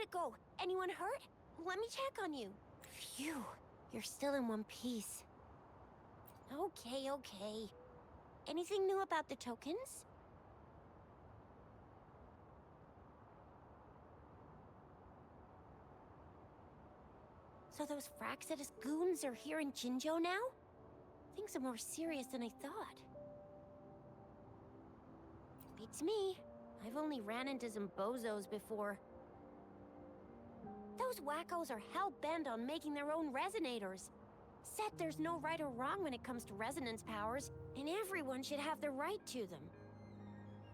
it go? Anyone hurt? Let me check on you. Phew, you're still in one piece. Okay. Anything new about the tokens? So those Fraxidus goons are here in Jinzhou now? Things are more serious than I thought. Beats me. I've only ran into some bozos before. Those wackos are hell-bent on making their own resonators. Said there's no right or wrong when it comes to resonance powers, and everyone should have the right to them.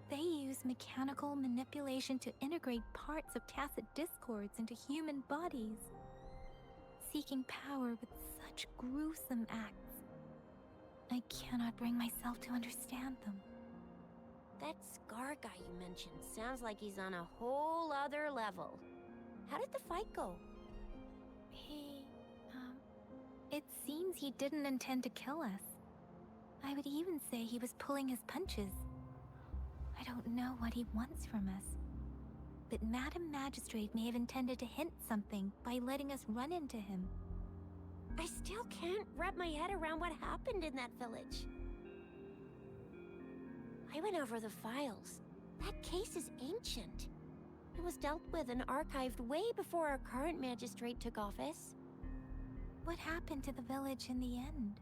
They use mechanical manipulation to integrate parts of tacit discords into human bodies, seeking power with such gruesome acts. I cannot bring myself to understand them. That Scar guy you mentioned sounds like he's on a whole other level. How did the fight go? It seems he didn't intend to kill us. I would even say he was pulling his punches. I don't know what he wants from us. But Madam Magistrate may have intended to hint something by letting us run into him. I still can't wrap my head around what happened in that village. I went over the files. That case is ancient. It was dealt with and archived way before our current magistrate took office. What happened to the village in the end?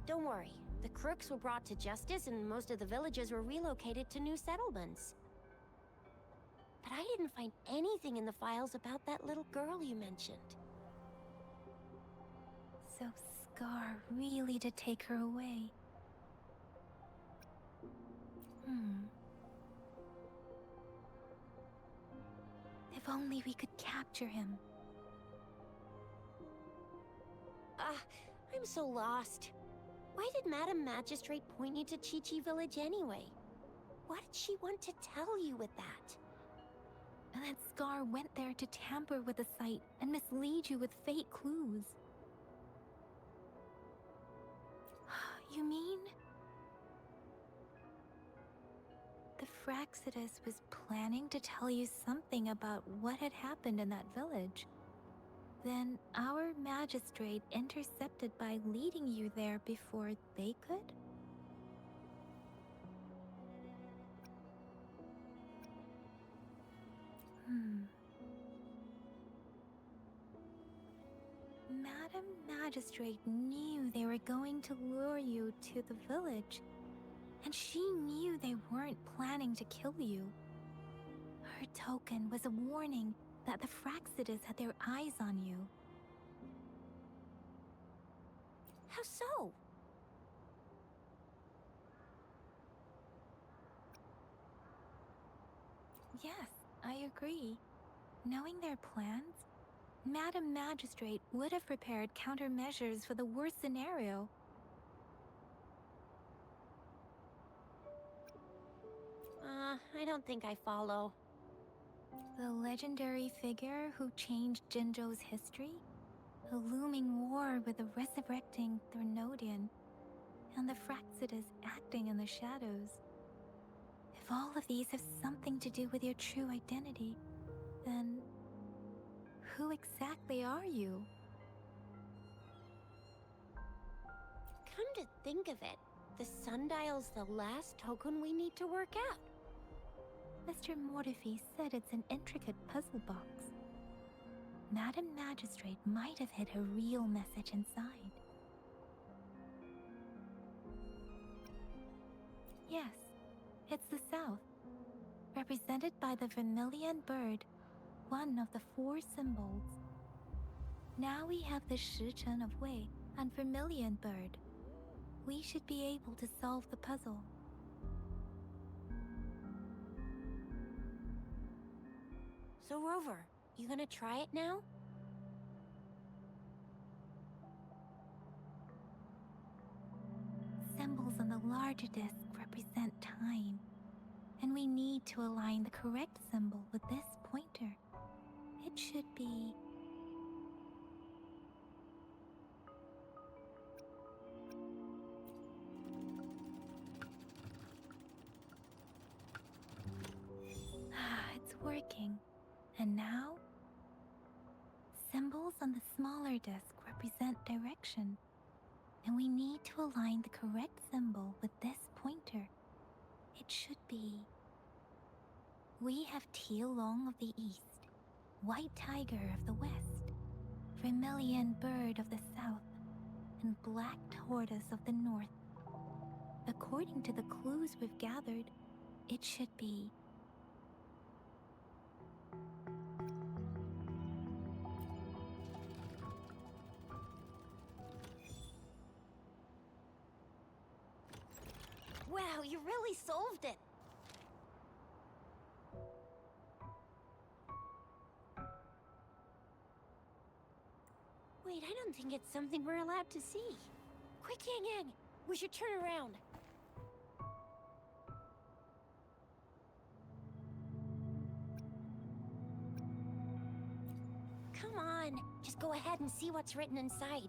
Don't worry. The crooks were brought to justice and most of the villagers were relocated to new settlements. But I didn't find anything in the files about that little girl you mentioned. So Scar really did take her away. If only we could capture him. I'm so lost. Why did Madam Magistrate point you to Chi-Chi Village anyway? What did she want to tell you with that? And that Scar went there to tamper with the site and mislead you with fake clues. You mean? The Fraxidus was planning to tell you something about what had happened in that village. Then our magistrate intercepted by leading you there before they could? Madam Magistrate knew they were going to lure you to the village, and she knew they weren't planning to kill you. Her token was a warning that the Fraxidus had their eyes on you. How so? Yes, I agree. Knowing their plans, Madam Magistrate would have prepared countermeasures for the worst scenario. I don't think I follow. The legendary figure who changed Jinzhou's history? A looming war with the resurrecting Threnodian, and the Fraxidus acting in the shadows. If all of these have something to do with your true identity, then who exactly are you? Come to think of it, the sundial's the last token we need to work out. Mr. Mortefi said it's an intricate puzzle box. Madam Magistrate might have hid her real message inside. Yes, it's the South, represented by the vermilion bird, one of the 4 symbols. Now we have the Shichen of Wei and vermilion bird. We should be able to solve the puzzle. So Rover, you gonna try it now? Symbols on the larger disc represent time, and we need to align the correct symbol with this pointer. It should be... It's And now, symbols on the smaller disc represent direction, and we need to align the correct symbol with this pointer. It should be... We have Tialong of the east, white tiger of the west, vermilion bird of the south, and black tortoise of the north. According to the clues we've gathered, it should be... Wow, you really solved it! Wait, I don't think it's something we're allowed to see. Quick, Yang Yang! We should turn around. Come on, just go ahead and see what's written inside.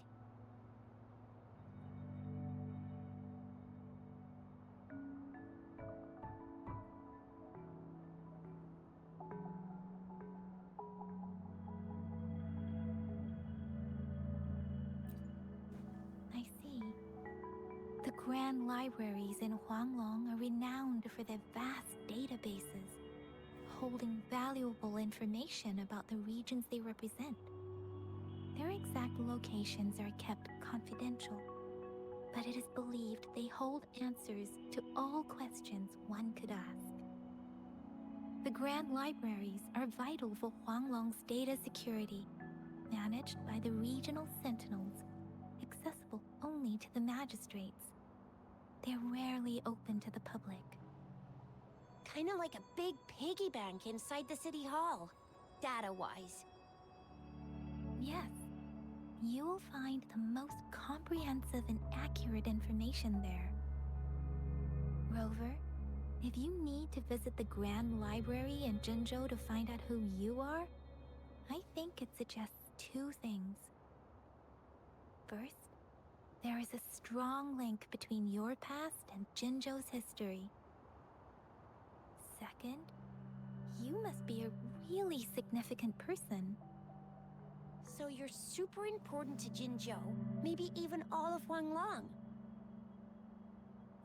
I see. The grand libraries in Huanglong are renowned for their vast databases, holding valuable information about the regions they represent. Their exact locations are kept confidential, but it is believed they hold answers to all questions one could ask. The grand libraries are vital for Huanglong's data security, managed by the regional sentinels, accessible only to the magistrates. They're rarely open to the public. Kinda like a big piggy bank inside the city hall, data-wise. Yes, you will find the most comprehensive and accurate information there. Rover, if you need to visit the Grand Library in Jinzhou to find out who you are, I think it suggests two things. First, there is a strong link between your past and Jinzhou's history. Second, you must be a really significant person. So you're super important to Jinzhou, maybe even all of Huanglong.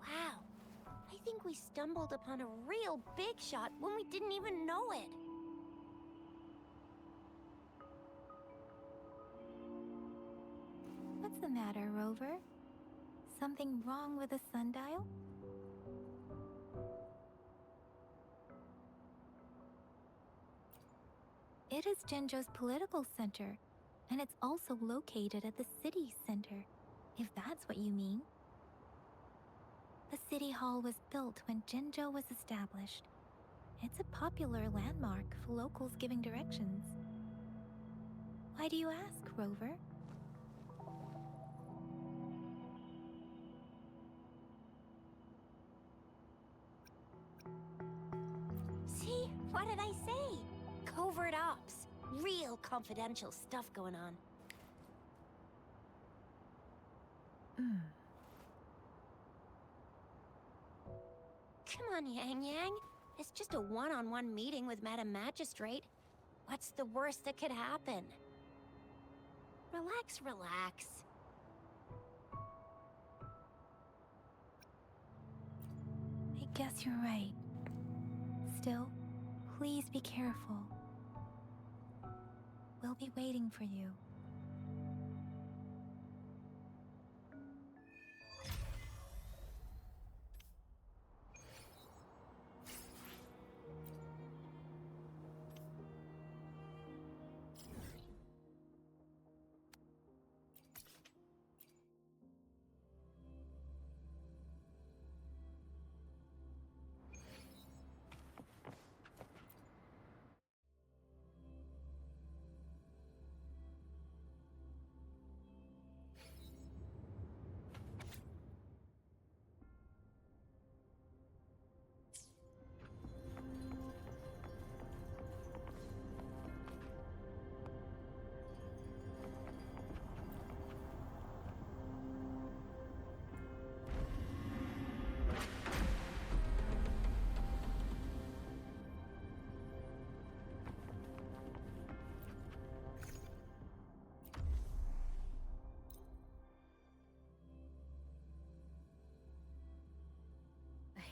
Wow, I think we stumbled upon a real big shot when we didn't even know it. What's the matter, Rover? Something wrong with the sundial? It is Jinzhou's political center, and it's also located at the city center, if that's what you mean. The city hall was built when Jinzhou was established. It's a popular landmark for locals giving directions. Why do you ask, Rover? See? What did I say? Covert ops. Real confidential stuff going on. Come on, Yang Yang. It's just a one-on-one meeting with Madam Magistrate. What's the worst that could happen? Relax, relax. I guess you're right. Still, please be careful. We'll be waiting for you.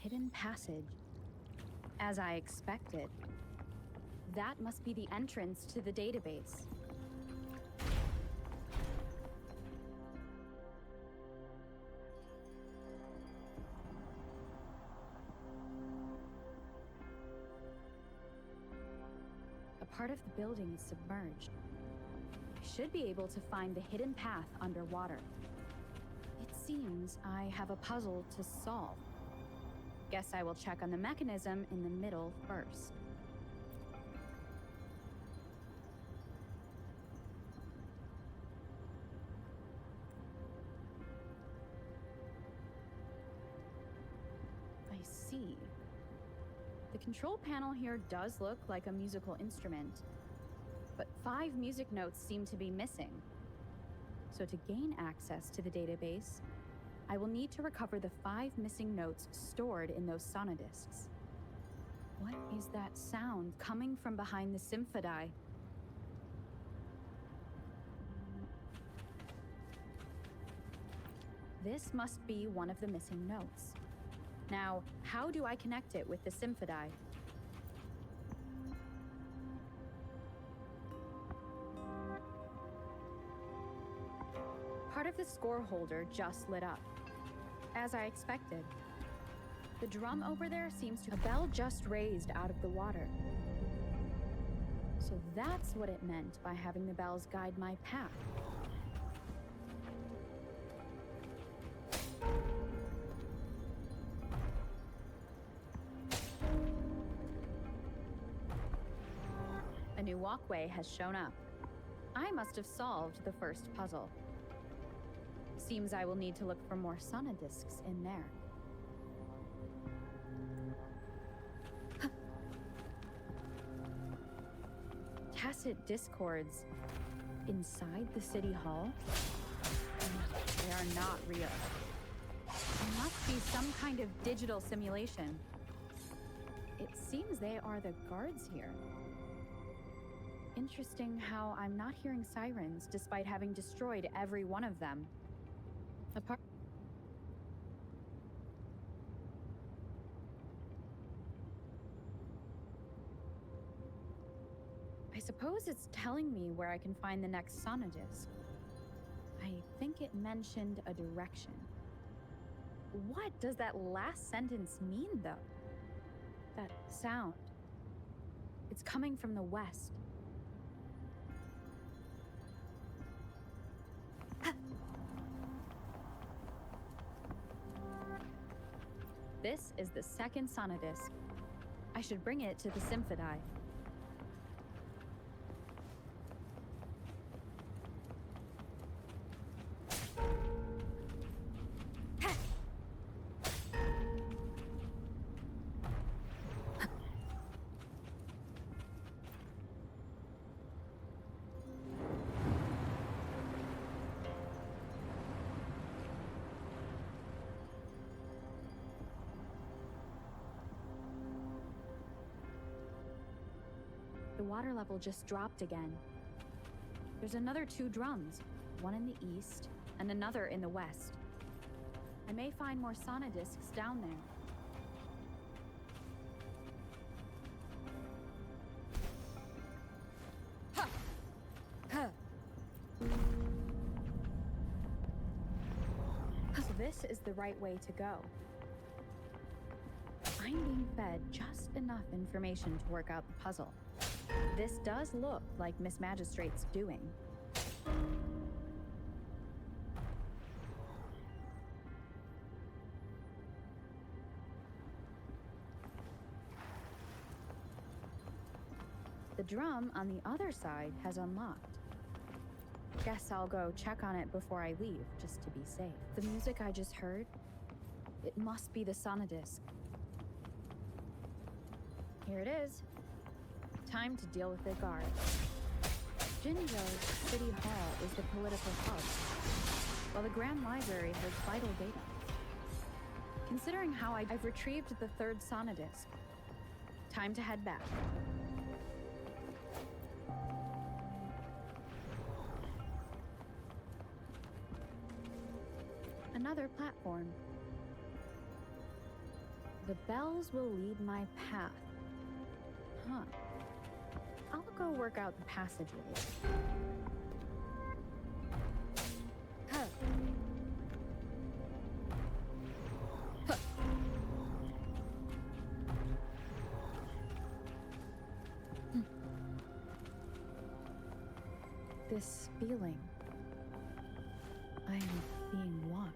hidden passage. As I expected. That must be the entrance to the database. A part of the building is submerged. I should be able to find the hidden path underwater. It seems I have a puzzle to solve. Guess I will check on the mechanism in the middle first. I see. The control panel here does look like a musical instrument, but 5 music notes seem to be missing. So to gain access to the database, I will need to recover the 5 missing notes stored in those sonodiscs. What is that sound coming from behind the symphodi? This must be one of the missing notes. Now, how do I connect it with the symphodi? Part of the score holder just lit up. As I expected. The drum over there seems to... A bell just raised out of the water. So that's what it meant by having the bells guide my path. A new walkway has shown up. I must have solved the first puzzle. Seems I will need to look for more sonodiscs in there. Tacit discords inside the city hall? They are not real. It must be some kind of digital simulation. It seems they are the guards here. Interesting how I'm not hearing sirens despite having destroyed every one of them. I suppose it's telling me where I can find the next sonodisc. I think it mentioned a direction. What does that last sentence mean, though? That sound. It's coming from the west. This is the second sonodisc. I should bring it to the symphodi. The water level just dropped again. There's another 2 drums, one in the east and another in the west. I may find more sonodiscs down there. So this is the right way to go. I'm being fed just enough information to work out the puzzle. This does look like Miss Magistrate's doing. The drum on the other side has unlocked. Guess I'll go check on it before I leave, just to be safe. The music I just heard, it must be the sonodisc. Here it is. Time to deal with the guard. Jinzhou's City Hall is the political hub, while the Grand Library holds vital data. Considering how I've retrieved the 3rd sonodisc, time to head back. Another platform. The bells will lead my path. Huh. I'll go work out the passageways. Huh. Huh. This feeling. I am being watched.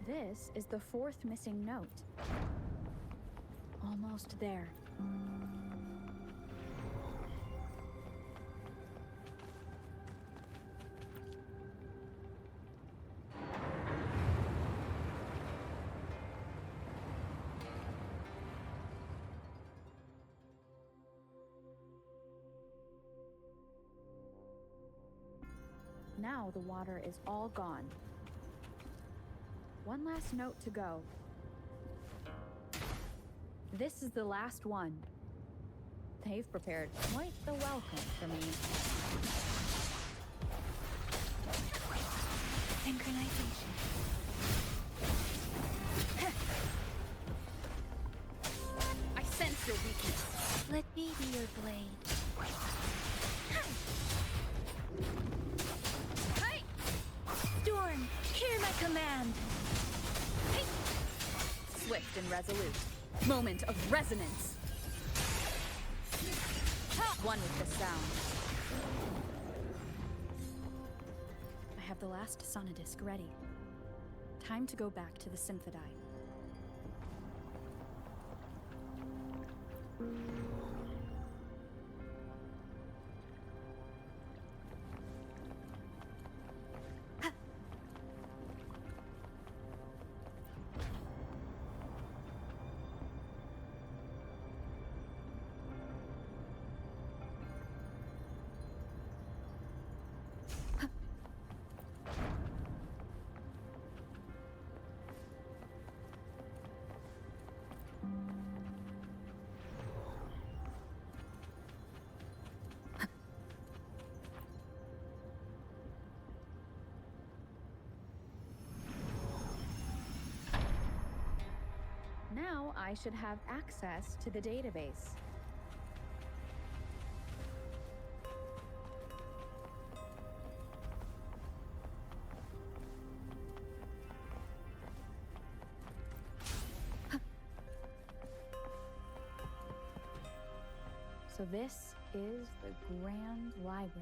This is the fourth missing note. Almost there. Now the water is all gone. One last note to go. This is the last one. They've prepared quite the welcome for me. Synchronization. I sense your weakness. Let me be your blade. Storm, hear my command. Swift and resolute. Moment of resonance. One with the sound. I have the last sonodisc ready. Time to go back to the Symphody. Now I should have access to the database. So this is the Grand Library.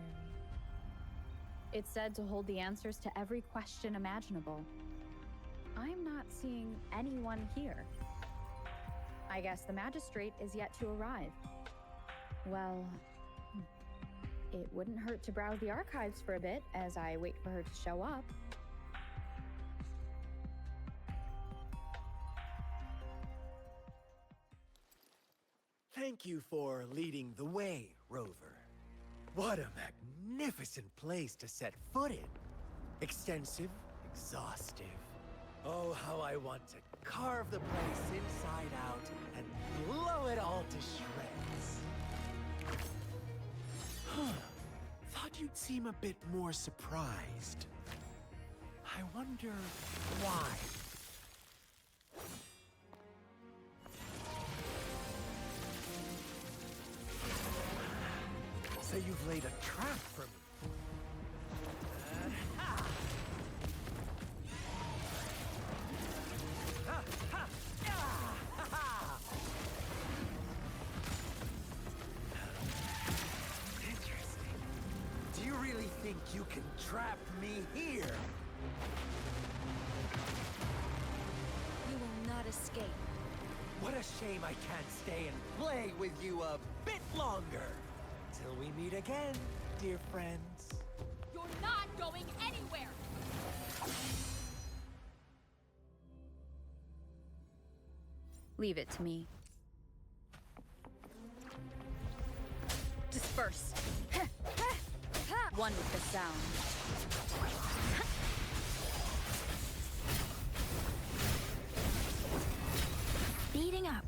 It's said to hold the answers to every question imaginable. I'm not seeing anyone here. I guess the magistrate is yet to arrive. Well, it wouldn't hurt to browse the archives for a bit as I wait for her to show up. Thank you for leading the way, Rover. What a magnificent place to set foot in. Extensive, exhaustive. Oh, how I want to carve the place inside out and blow it all to shreds. Thought you'd seem a bit more surprised. I wonder why. So you've laid a trap for me. Interesting. Do you really think you can trap me here? You will not escape. What a shame I can't stay and play with you a bit longer. Till we meet again, dear friends. You're not going anywhere! Leave it to me. Disperse. One with the sound. Speeding up.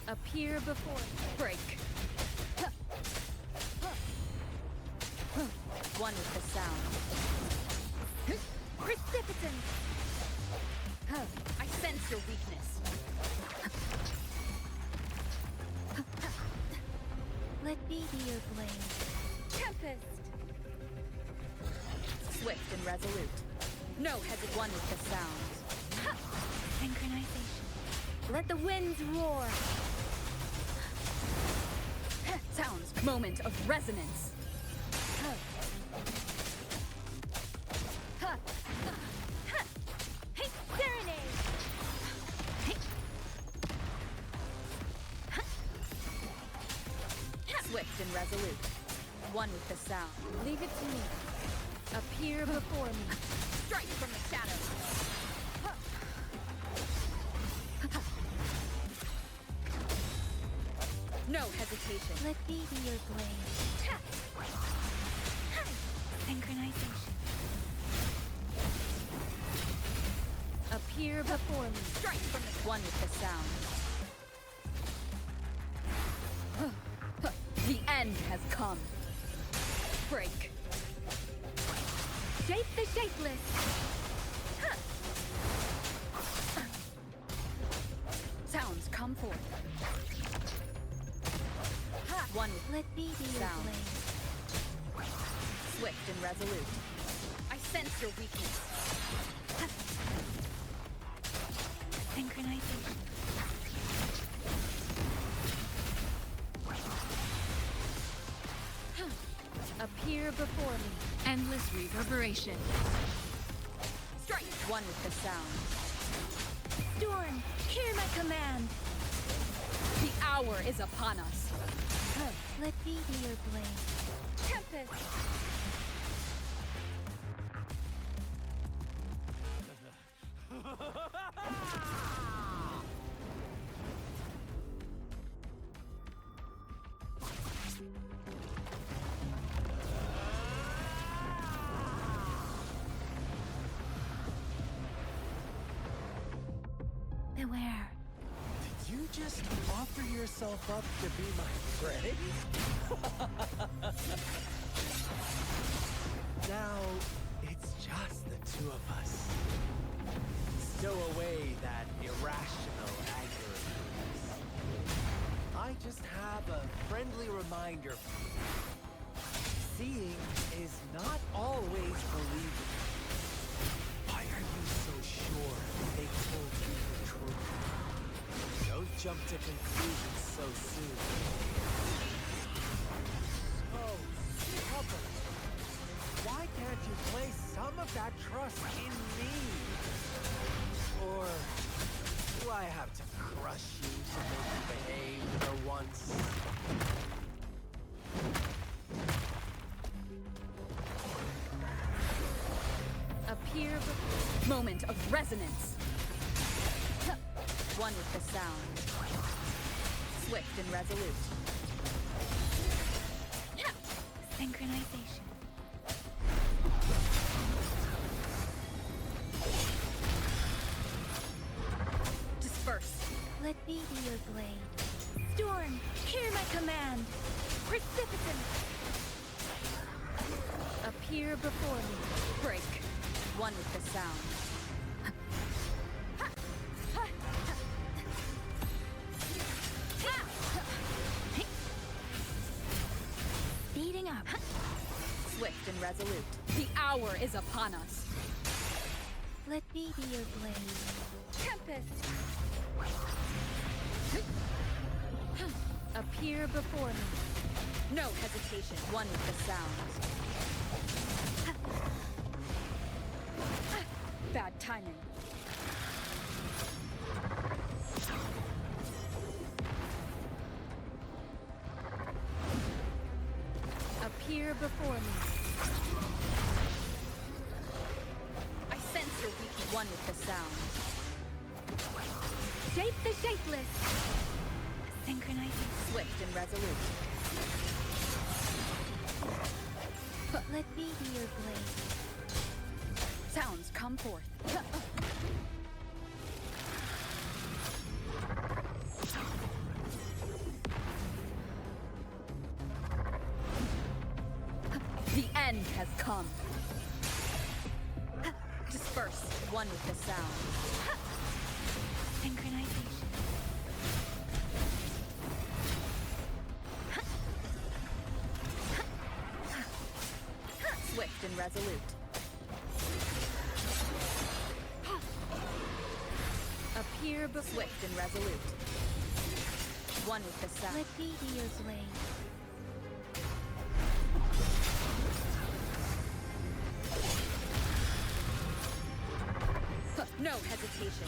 Appear before break. One with the sound. Precipitant. I sense sense your weakness. Let me be your blade. Tempest! Swift and resolute. No hesitate. One with the sound. Synchronization. Let the winds roar. Sounds. Moment of resonance. Hey, serenade! Swift and resolute. One with the sound. Leave it to me. Appear before me. Strike from the shadows. No hesitation. Let me be your blade. Synchronization. Appear before me. Strike from the one with the sound. The end has come. Break. Shape the shapeless. Sounds come forth. One with Let me be your sound. blade. Swift and resolute. I sense your weakness. Synchronization. Appear before me. Endless reverberation. Strike. One with the sound. Storm, hear my command. The hour is upon us. Let me be your blade. Tempest. Beware. Did you just offer yourself up to be my friend? Now, it's just the two of us. Stow away that irrational anger of yours. I just have a friendly reminder for you. Seeing is not always believing. Why are you so sure they told you the truth? Don't jump to conclusions so soon. So stubborn. Why can't you place some of that trust in me? Or do I have to crush you to make you behave for once? Appear before. Moment of resonance. One with the sound. Swift and resolute. Synchronization. Disperse. Let me be your blade. Storm, hear my command. Precipitant. Appear before me. Break. One with the sound. Speeding up. Swift and resolute. The hour is upon us. Let me be your blade. Tempest. Appear before me. No hesitation. One with the sound. Bad timing. Appear before me. I sense your weakness. One with the sound. Shape the shapeless. Synchronizing. Swift and resolute. Let me be your blade. Sounds come forth. The end has come. Disperse. One with the sound. Synchronization. Swift and resolute. Appear before. Swift and resolute. One with the sun. Let be your blade. No hesitation.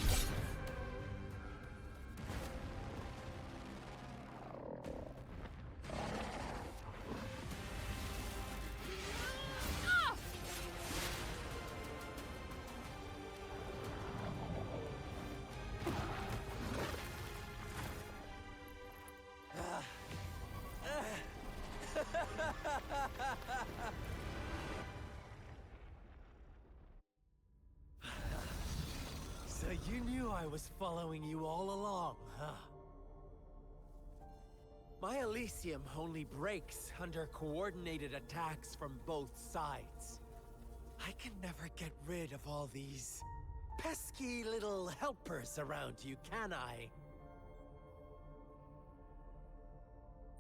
So you knew I was following you all along, huh? My Elysium only breaks under coordinated attacks from both sides. I can never get rid of all these pesky little helpers around you, can I?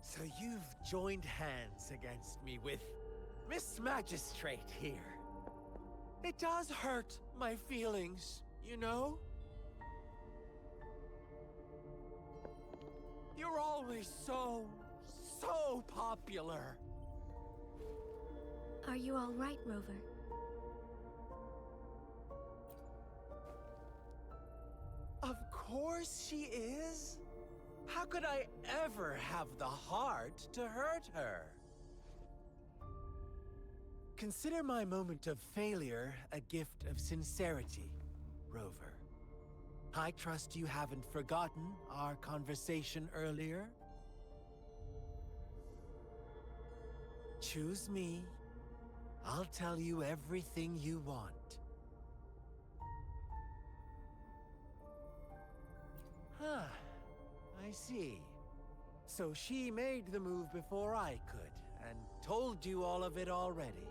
So you've joined hands against me with Miss Magistrate here. It does hurt my feelings, you know? You're always so popular. Are you all right, Rover? Of course she is. How could I ever have the heart to hurt her? Consider my moment of failure a gift of sincerity, Rover. I trust you haven't forgotten our conversation earlier. Choose me. I'll tell you everything you want. Huh. I see. So she made the move before I could, and told you all of it already.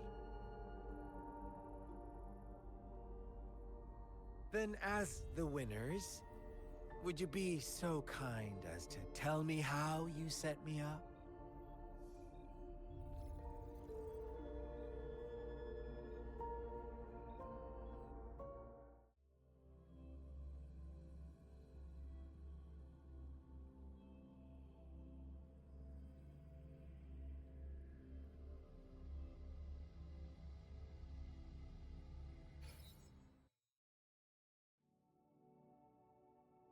Then as the winners, would you be so kind as to tell me how you set me up?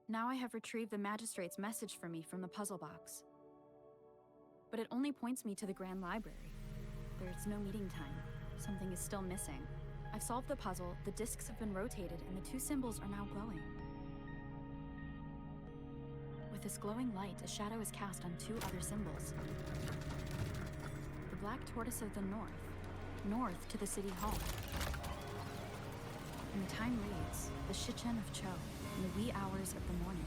Now I have retrieved the Magistrate's message for me from the puzzle box. But it only points me to the Grand Library. There's no meeting time. Something is still missing. I've solved the puzzle, the discs have been rotated, and the two symbols are now glowing. With this glowing light, a shadow is cast on two other symbols. The black tortoise of the north to the city hall. And the time reads, the Shichen of Cho, in the wee hours of the morning.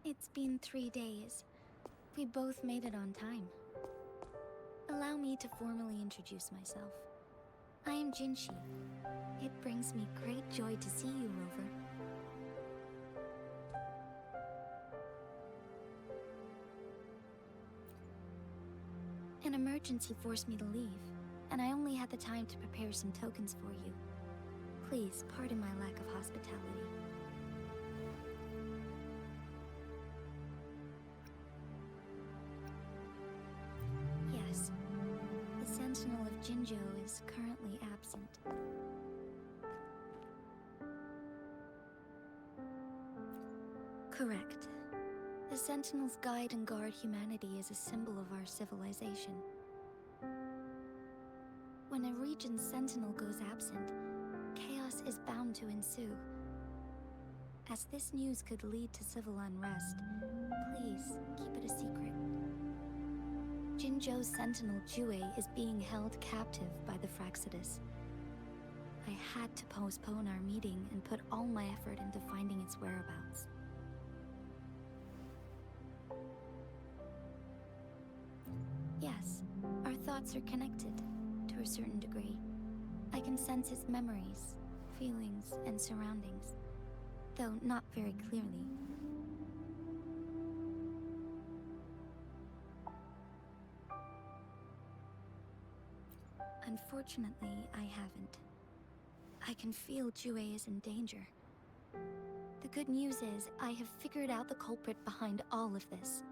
It's been 3 days. We both made it on time. Allow me to formally introduce myself. I am Jinshi. It brings me great joy to see you, Rover. An emergency forced me to leave, and I only had the time to prepare some tokens for you. Please pardon my lack of hospitality. Yes, the Sentinel of Jinzhou is currently absent. Correct. The Sentinels guide and guard humanity as a symbol of our civilization. When a region's sentinel goes absent, chaos is bound to ensue. As this news could lead to civil unrest, please keep it a secret. Jinzhou's sentinel Jue is being held captive by the Fraxidus. I had to postpone our meeting and put all my effort into finding its whereabouts. Yes, our thoughts are connected, to a certain degree. I can sense its memories, feelings, and surroundings, though not very clearly. Unfortunately, I haven't. I can feel Jue is in danger. The good news is, I have figured out the culprit behind all of this.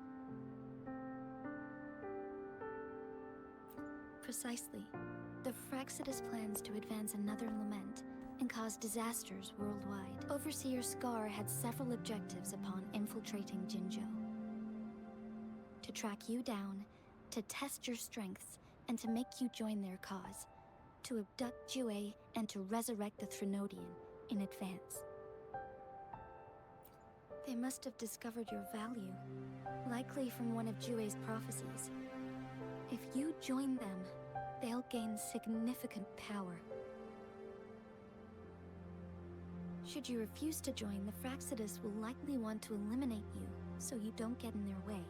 Precisely. The Fraxidus plans to advance another lament and cause disasters worldwide. Overseer Scar had several objectives upon infiltrating Jinzhou. To track you down, to test your strengths, and to make you join their cause. To abduct Jue and to resurrect the Threnodian in advance. They must have discovered your value, likely from one of Jue's prophecies. If you join them, they'll gain significant power. Should you refuse to join, the Fraxidus will likely want to eliminate you, so you don't get in their way.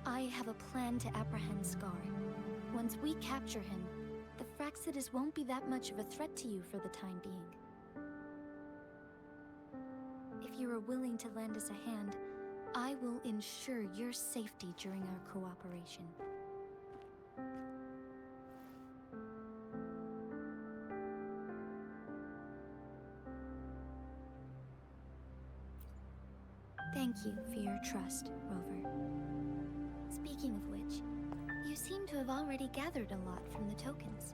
I have a plan to apprehend Scar. Once we capture him, the Fraxidus won't be that much of a threat to you for the time being. If you are willing to lend us a hand, I will ensure your safety during our cooperation. Thank you for your trust, Rover. Speaking of which, you seem to have already gathered a lot from the tokens.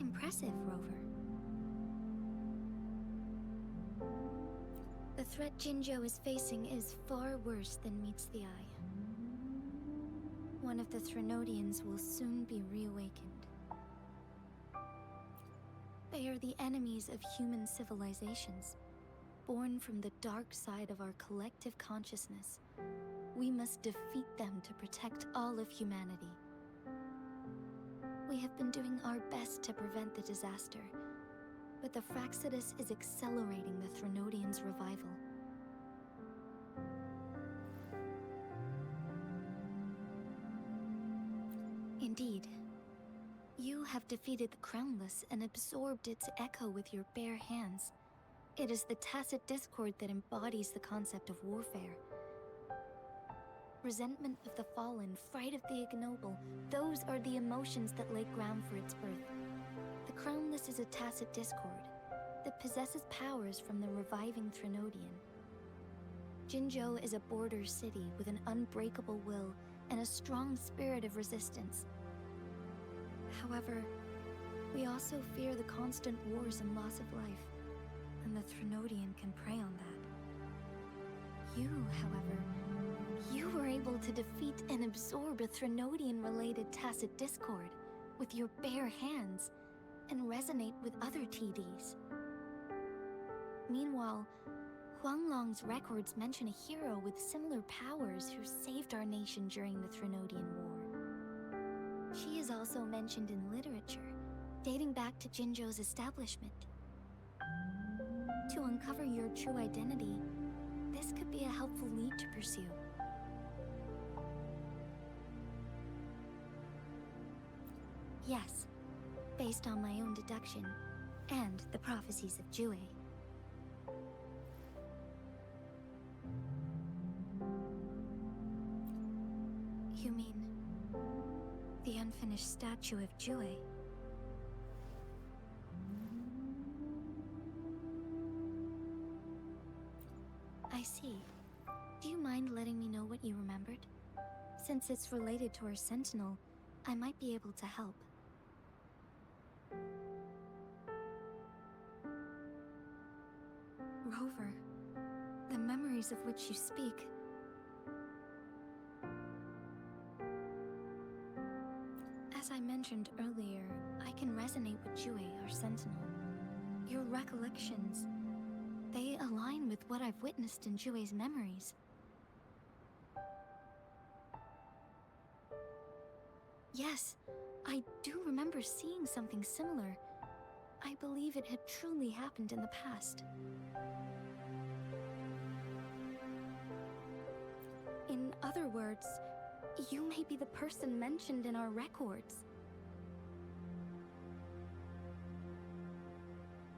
Impressive, Rover. The threat Jinzhou is facing is far worse than meets the eye. One of the Threnodians will soon be reawakened. They are the enemies of human civilizations, born from the dark side of our collective consciousness. We must defeat them to protect all of humanity. We have been doing our best to prevent the disaster, but the Fraxidus is accelerating the Threnodians' revival. Indeed. You have defeated the Crownless and absorbed its echo with your bare hands. It is the tacit discord that embodies the concept of warfare. Resentment of the fallen, fright of the ignoble, those are the emotions that lay ground for its birth. The Crownless is a tacit discord that possesses powers from the reviving Threnodian. Jinzhou is a border city with an unbreakable will and a strong spirit of resistance. However, we also fear the constant wars and loss of life, and the Threnodian can prey on that. You, however, you were able to defeat and absorb a Threnodian-related tacit discord with your bare hands and resonate with other TDs. Meanwhile, Huanglong's records mention a hero with similar powers who saved our nation during the Threnodian War. She is also mentioned in literature, dating back to Jinzhou's establishment. To uncover your true identity, this could be a helpful lead to pursue. Yes, based on my own deduction, and the prophecies of Jue. You mean the unfinished statue of Jue? I see. Do you mind letting me know what you remembered? Since it's related to our sentinel, I might be able to help. Rover, the memories of which you speak. As I mentioned earlier, I can resonate with Jue, our sentinel. Your recollections, they align with what I've witnessed in Jue's memories. Yes, I do remember seeing something similar. I believe it had truly happened in the past. In other words, you may be the person mentioned in our records.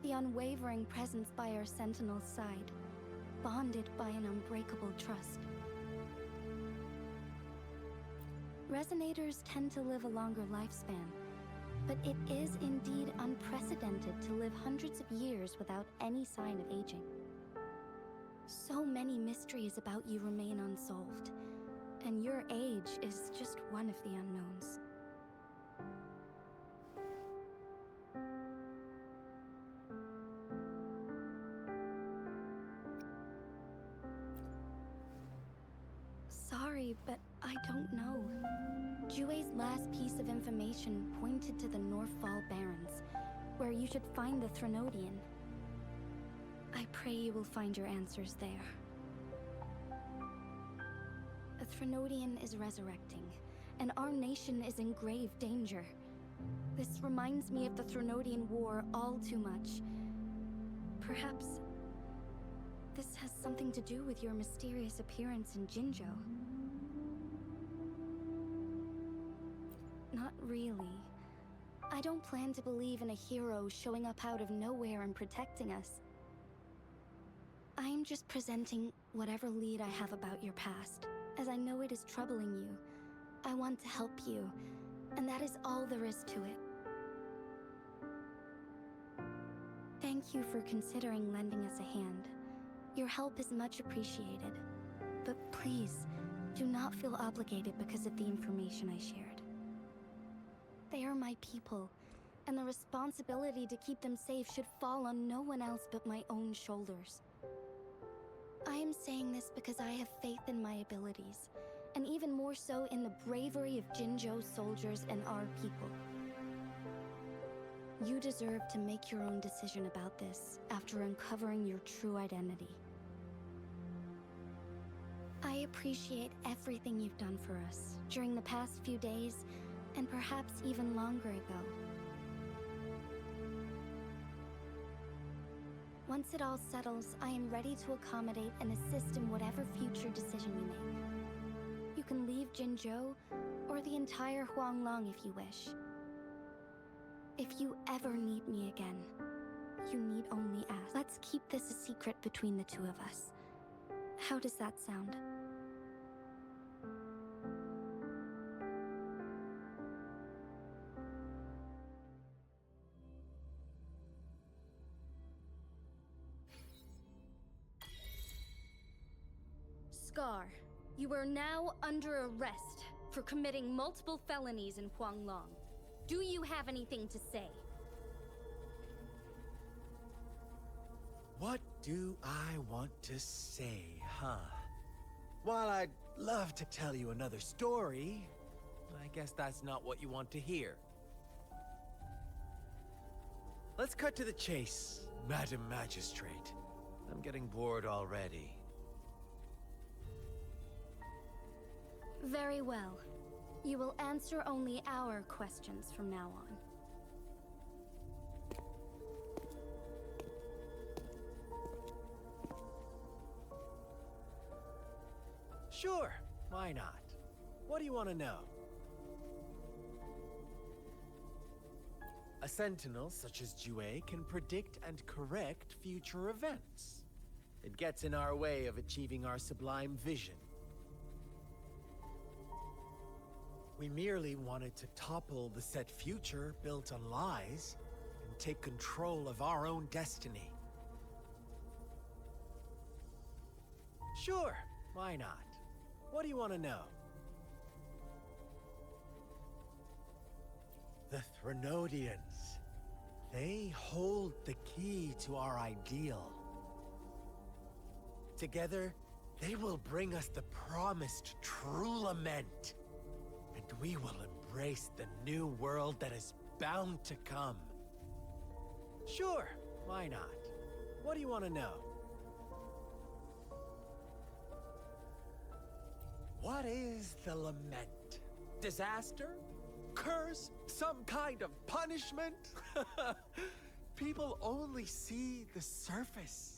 The unwavering presence by our sentinel's side, bonded by an unbreakable trust. Resonators tend to live a longer lifespan, but it is indeed unprecedented to live hundreds of years without any sign of aging. So many mysteries about you remain unsolved, and your age is just one of the unknowns. Sorry, but I don't know. Jue's last piece of information pointed to the Northfall Barrens, where you should find the Threnodian. I pray you will find your answers there. A Threnodian is resurrecting, and our nation is in grave danger. This reminds me of the Threnodian War all too much. Perhaps this has something to do with your mysterious appearance in Jinzhou. Not really. I don't plan to believe in a hero showing up out of nowhere and protecting us. I am just presenting whatever lead I have about your past, as I know it is troubling you. I want to help you, and that is all there is to it. Thank you for considering lending us a hand. Your help is much appreciated. But please, do not feel obligated because of the information I shared. They are my people, and the responsibility to keep them safe should fall on no one else but my own shoulders. I am saying this because I have faith in my abilities, and even more so in the bravery of Jinzhou soldiers and our people. You deserve to make your own decision about this after uncovering your true identity. I appreciate everything you've done for us during the past few days, and perhaps even longer ago. Once it all settles, I am ready to accommodate and assist in whatever future decision you make. You can leave Jinzhou, or the entire Huanglong if you wish. If you ever need me again, you need only ask. Let's keep this a secret between the two of us. How does that sound? Scar, you are now under arrest for committing multiple felonies in Huanglong. Do you have anything to say? What do I want to say, huh? While I'd love to tell you another story, I guess that's not what you want to hear. Let's cut to the chase, Madam Magistrate. I'm getting bored already. Very well. You will answer only our questions from now on. Sure, why not? What do you want to know? A sentinel such as Jue can predict and correct future events. It gets in our way of achieving our sublime vision. We merely wanted to topple the set future built on lies and take control of our own destiny. Sure, why not? What do you want to know? The Threnodians. They hold the key to our ideal. Together, they will bring us the promised true lament. And we will embrace the new world that is bound to come. Sure, why not? What do you want to know? What is the lament? Disaster? Curse? Some kind of punishment? People only see the surface.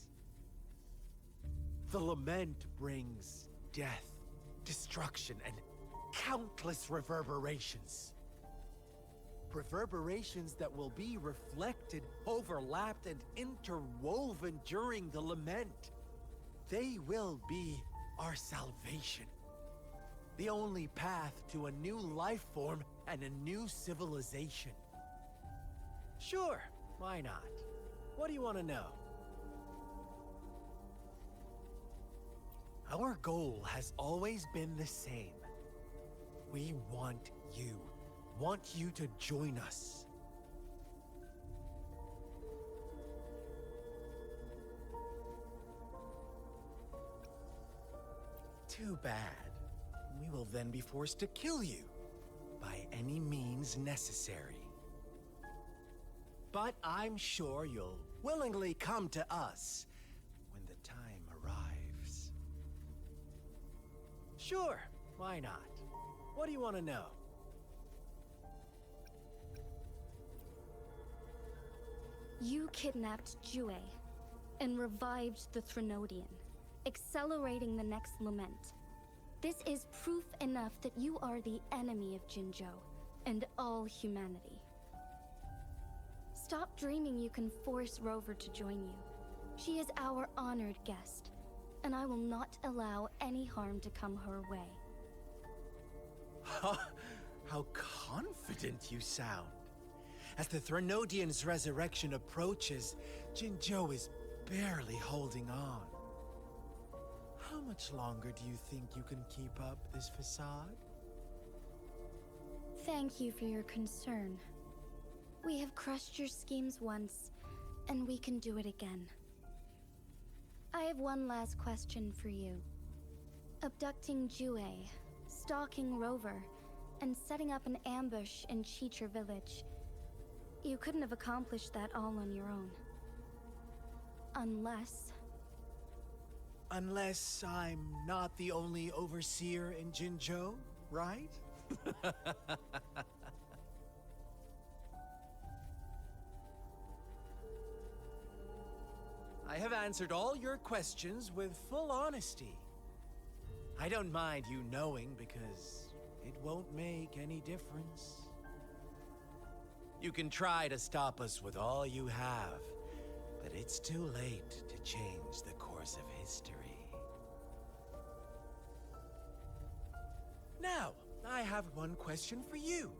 The lament brings death, destruction, and countless reverberations. Reverberations that will be reflected, overlapped, and interwoven during the lament. They will be our salvation. The only path to a new life form and a new civilization. Sure, why not? What do you want to know? Our goal has always been the same. We want you to join us. Too bad. We will then be forced to kill you by any means necessary. But I'm sure you'll willingly come to us when the time arrives. Sure, why not? What do you want to know? You kidnapped Jue and revived the Threnodian, accelerating the next lament. This is proof enough that you are the enemy of Jinzhou and all humanity. Stop dreaming you can force Rover to join you. She is our honored guest, and I will not allow any harm to come her way. How confident you sound. As the Threnodian's resurrection approaches, Jinzhou is barely holding on. How much longer do you think you can keep up this facade? Thank you for your concern. We have crushed your schemes once, and we can do it again. I have one last question for you. Abducting Jue, stalking Rover, and setting up an ambush in Cheecher village. You couldn't have accomplished that all on your own. Unless I'm not the only overseer in Jinzhou, right? I have answered all your questions with full honesty. I don't mind you knowing because it won't make any difference. You can try to stop us with all you have, but it's too late to change the course of history. Now, I have one question for you.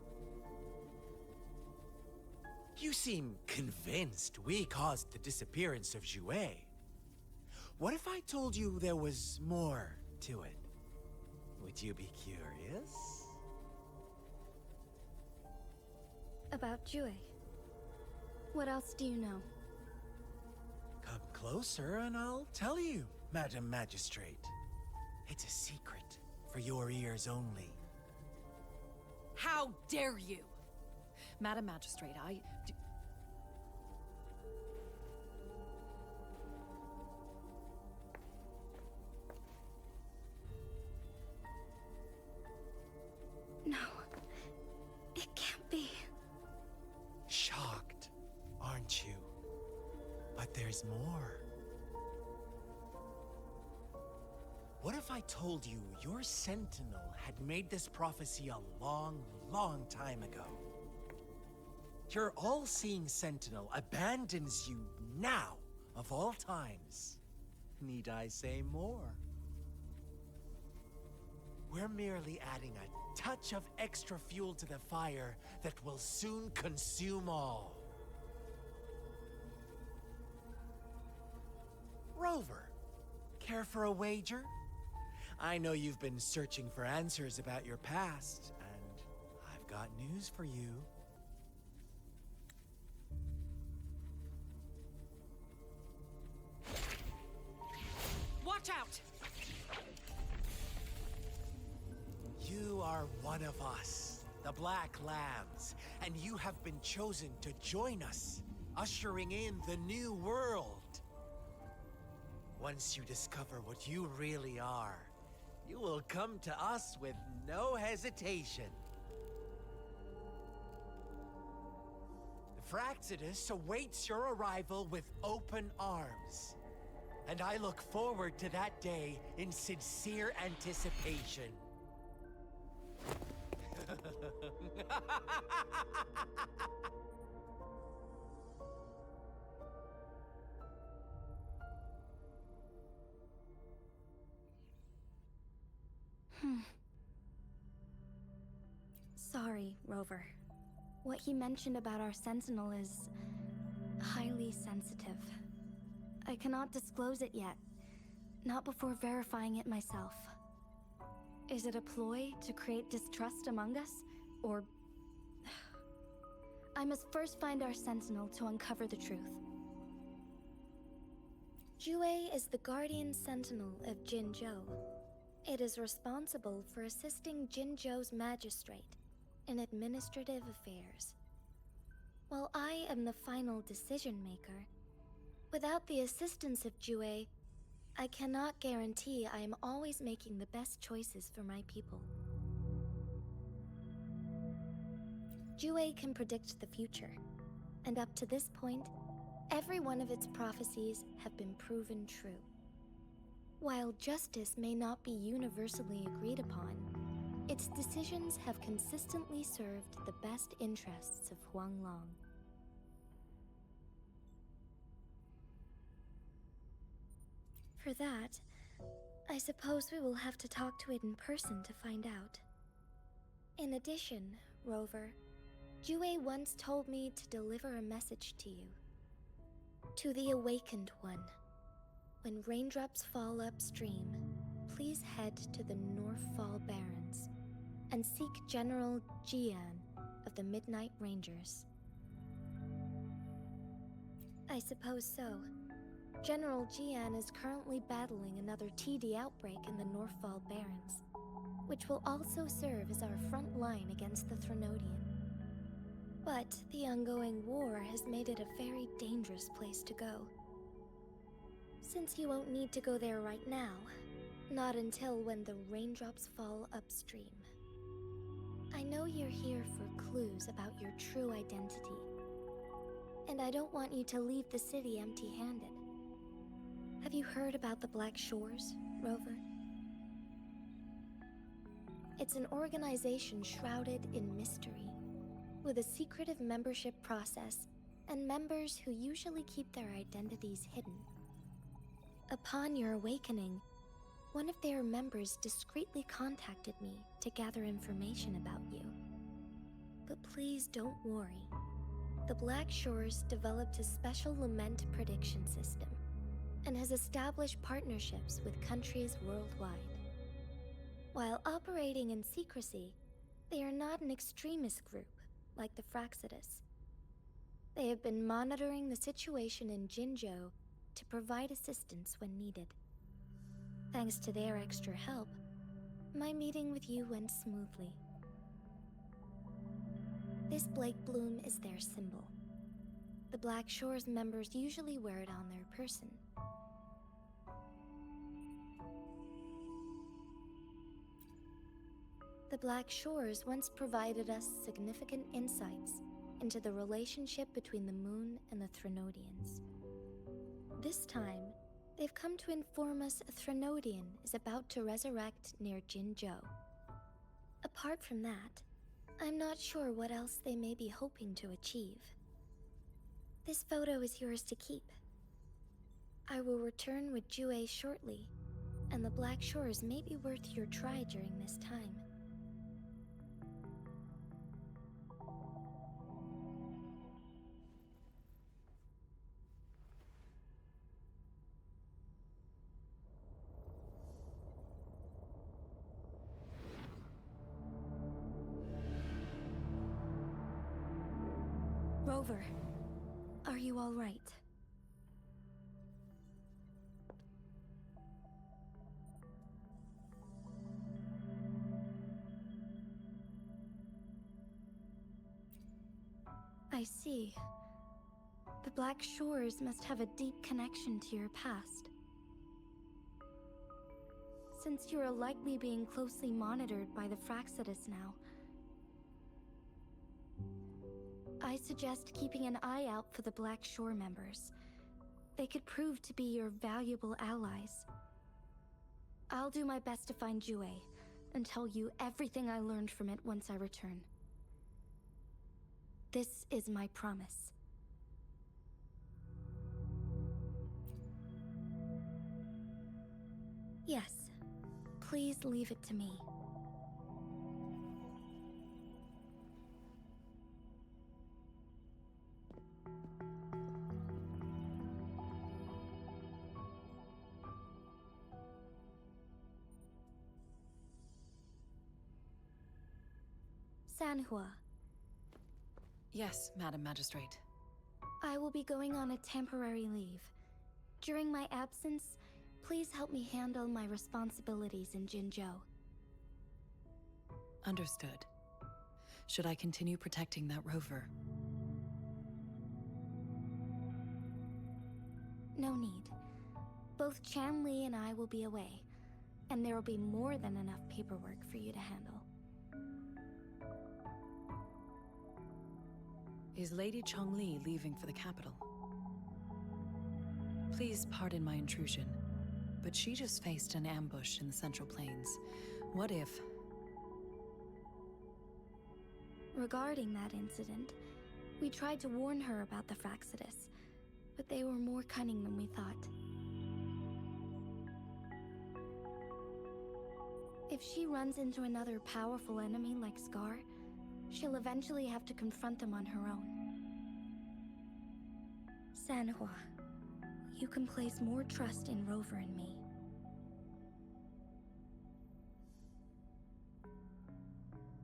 You seem convinced we caused the disappearance of Jue. What if I told you there was more to it? Would you be curious? About Jue. What else do you know? Come closer and I'll tell you, Madam Magistrate. It's a secret for your ears only. How dare you? Madam Magistrate, No. It can't be. Shocked, aren't you? But there's more. What if I told you your sentinel had made this prophecy a long, long time ago? Your all-seeing sentinel abandons you now, of all times. Need I say more? We're merely adding a touch of extra fuel to the fire that will soon consume all. Rover, care for a wager? I know you've been searching for answers about your past, and I've got news for you. watch out! one of us, the Black Lambs, and you have been chosen to join us, ushering in the new world. Once you discover what you really are, you will come to us with no hesitation. The Fraxidus awaits your arrival with open arms. And I look forward to that day in sincere anticipation. Sorry, Rover. What he mentioned about our Sentinel is highly sensitive. I cannot disclose it yet, not before verifying it myself. Is it a ploy to create distrust among us, or... I must first find our Sentinel to uncover the truth. Jue is the Guardian Sentinel of Jinzhou. It is responsible for assisting Jinzhou's magistrate in administrative affairs. While I am the final decision maker, without the assistance of Jue, I cannot guarantee I am always making the best choices for my people. Jue can predict the future, and up to this point, every one of its prophecies have been proven true. While justice may not be universally agreed upon, its decisions have consistently served the best interests of Huanglong. For that, I suppose we will have to talk to it in person to find out. In addition, Rover, Jue once told me to deliver a message to you. To the Awakened One. When raindrops fall upstream, please head to the Northfall Barrens and seek General Jian of the Midnight Rangers. I suppose so. General Jian is currently battling another TD outbreak in the Northfall Barrens, which will also serve as our front line against the Threnodian. But the ongoing war has made it a very dangerous place to go. Since you won't need to go there right now, not until when the raindrops fall upstream. I know you're here for clues about your true identity, and I don't want you to leave the city empty-handed. Have you heard about the Black Shores, Rover? It's an organization shrouded in mystery, with a secretive membership process and members who usually keep their identities hidden. Upon your awakening, one of their members discreetly contacted me to gather information about you. But please don't worry. The Black Shores developed a special lament prediction system and has established partnerships with countries worldwide. While operating in secrecy, they are not an extremist group like the Fraxidus. They have been monitoring the situation in Jinzhou to provide assistance when needed. Thanks to their extra help, my meeting with you went smoothly. This Blake Bloom is their symbol. The Black Shores members usually wear it on their person. The Black Shores once provided us significant insights into the relationship between the Moon and the Threnodians. This time, they've come to inform us a Threnodian is about to resurrect near Jinzhou. Apart from that, I'm not sure what else they may be hoping to achieve. This photo is yours to keep. I will return with Jue shortly, and the Black Shores may be worth your try during this time. Rover, are you all right? I see. The Black Shores must have a deep connection to your past. Since you are likely being closely monitored by the Fraxidus now, I suggest keeping an eye out for the Black Shore members. They could prove to be your valuable allies. I'll do my best to find Jue, and tell you everything I learned from it once I return. This is my promise. Yes, please leave it to me. Sanhua, Yes, Madam Magistrate. I will be going on a temporary leave. During my absence, please help me handle my responsibilities in Jinzhou. Understood. Should I continue protecting that rover? No need. Both Chanli and I will be away, and there will be more than enough paperwork for you to handle. Is Lady Chongli leaving for the capital? Please pardon my intrusion, but she just faced an ambush in the Central Plains. What if... Regarding that incident, we tried to warn her about the Fraxidus, but they were more cunning than we thought. If she runs into another powerful enemy like Scar, she'll eventually have to confront them on her own. Sanhua, you can place more trust in Rover and me.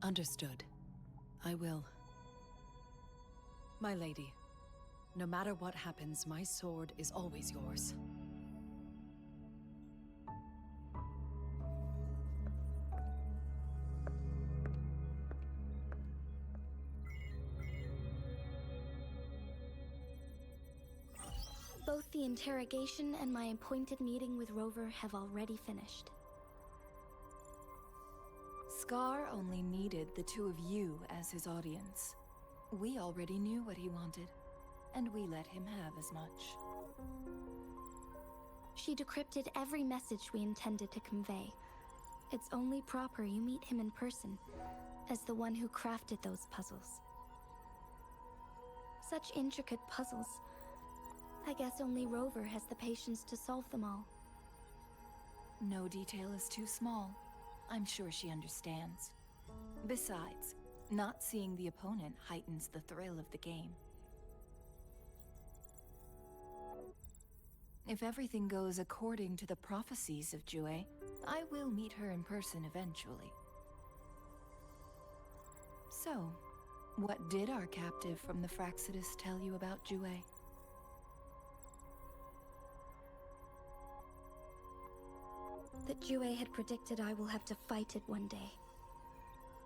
Understood. I will. My lady, no matter what happens, my sword is always yours. Both the interrogation and my appointed meeting with Rover have already finished. Scar only needed the two of you as his audience. We already knew what he wanted, and we let him have as much. She decrypted every message we intended to convey. It's only proper you meet him in person, as the one who crafted those puzzles. Such intricate puzzles. I guess only Rover has the patience to solve them all. No detail is too small. I'm sure she understands. Besides, not seeing the opponent heightens the thrill of the game. If everything goes according to the prophecies of Jue, I will meet her in person eventually. So, what did our captive from the Fraxidus tell you about Jue? That Jue had predicted I will have to fight it one day.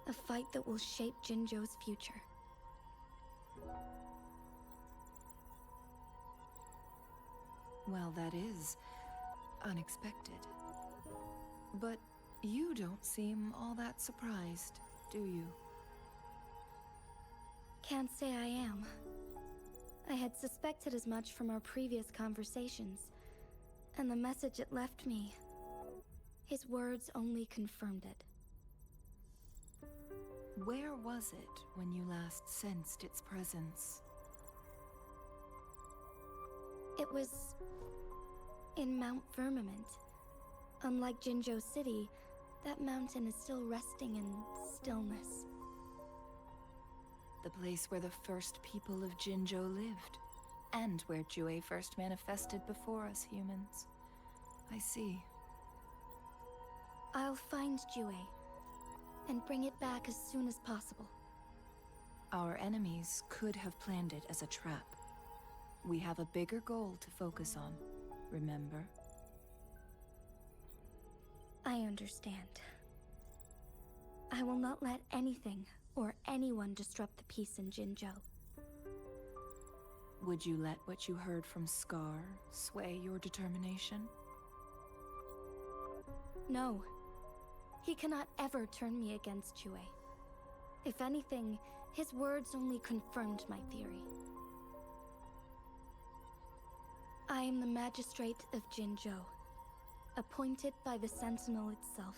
A fight that will shape Jinzhou's future. Well, that is unexpected. But you don't seem all that surprised, do you? Can't say I am. I had suspected as much from our previous conversations, and the message it left me, his words only confirmed it. Where was it when you last sensed its presence? It was in Mount Firmament. Unlike Jinzhou City, that mountain is still resting in stillness. The place where the first people of Jinzhou lived, and where Jue first manifested before us humans. I see. I'll find Jue, and bring it back as soon as possible. Our enemies could have planned it as a trap. We have a bigger goal to focus on, remember? I understand. I will not let anything or anyone disrupt the peace in Jinzhou. Would you let what you heard from Scar sway your determination? No. He cannot ever turn me against Jue. If anything, his words only confirmed my theory. I am the Magistrate of Jinzhou, appointed by the Sentinel itself.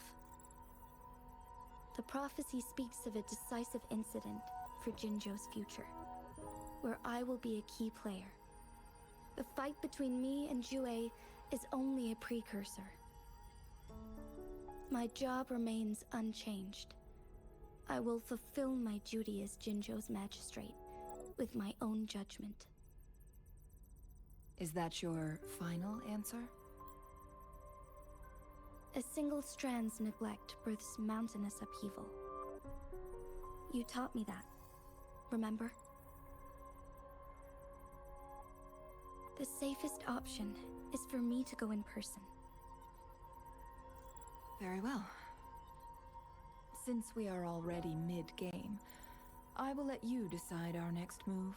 The prophecy speaks of a decisive incident for Jinzhou's future, where I will be a key player. The fight between me and Jue is only a precursor. My job remains unchanged. I will fulfill my duty as Jinzhou's magistrate with my own judgment. Is that your final answer? A single strand's neglect births mountainous upheaval. You taught me that, remember? The safest option is for me to go in person. Very well. Since we are already mid-game, I will let you decide our next move.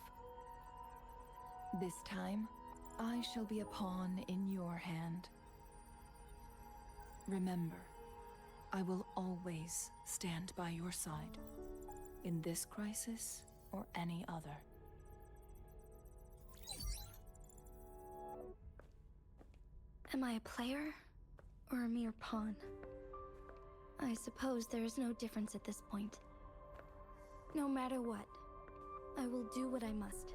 This time, I shall be a pawn in your hand. Remember, I will always stand by your side, in this crisis or any other. Am I a player or a mere pawn? I suppose there is no difference at this point. No matter what, I will do what I must.